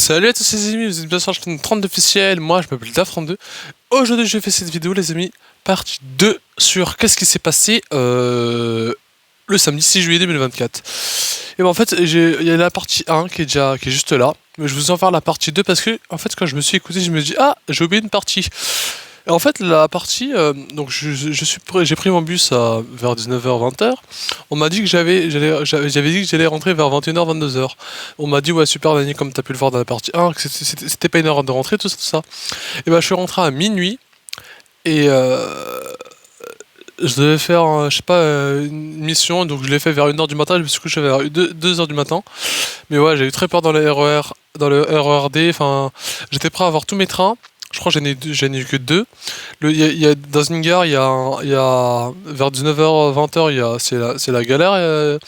Salut à tous les amis, vous êtes bien sur la chaîne 32 officielle, moi je m'appelle Daf32. Aujourd'hui je fais cette vidéo les amis, partie 2 sur qu'est-ce qui s'est passé le samedi 6 juillet 2024. Et ben en fait il y a la partie 1 qui est juste là, mais je vous en faire la partie 2 parce que en fait quand je me suis écouté je me dis ah j'ai oublié une partie. Et en fait la partie, donc j'ai pris mon bus vers 19h-20h. On m'a dit que j'avais dit que j'allais rentrer vers 21h-22h. On m'a dit ouais super Dani comme t'as pu le voir dans la partie 1 que c'était pas une heure de rentrée tout ça. Et bah je suis rentré à minuit et je devais faire je sais pas une mission donc je l'ai fait vers 1h du matin, je me suis couché vers 2h du matin. Mais ouais j'ai eu très peur dans le RER, dans le RERD, enfin j'étais prêt à avoir tous mes trains. Je crois que j'en ai eu que deux. Dans une gare, il y a vers 19h, 20h, c'est la galère.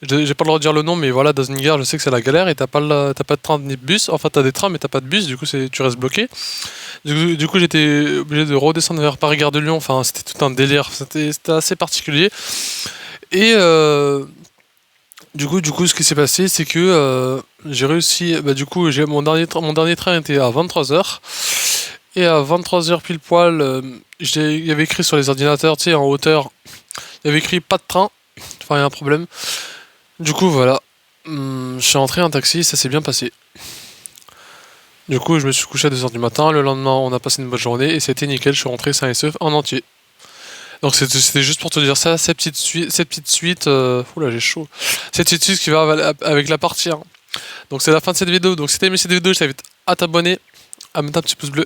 J'ai pas le droit de dire le nom, mais voilà, dans une gare, je sais que c'est la galère et t'as pas de train ni de bus. Enfin, t'as des trains, mais t'as pas de bus, du coup, tu restes bloqué. Du coup, j'étais obligé de redescendre vers Paris-Gare de Lyon. Enfin, c'était tout un délire. C'était assez particulier. Et du coup, ce qui s'est passé, c'est que j'ai réussi. Bah, du coup, mon dernier train était à 23h. Et à 23h pile poil, il y avait écrit sur les ordinateurs, tu sais, en hauteur, il y avait écrit pas de train. Enfin, il y a un problème. Du coup, voilà. Je suis rentré en taxi, ça s'est bien passé. Du coup, je me suis couché à 2h du matin. Le lendemain, on a passé une bonne journée et c'était nickel. Je suis rentré sain et sauf en entier. Donc, c'était juste pour te dire ça, cette petite suite. Oula, j'ai chaud. Cette petite suite qui va avec la partie 1. Donc, c'est la fin de cette vidéo. Donc, si t'as aimé cette vidéo, je t'invite à t'abonner, à mettre un petit pouce bleu,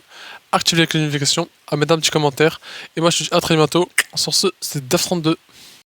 activer la notification, à mettre un petit commentaire. Et moi je te dis à très bientôt. Sur ce, c'est Daf32.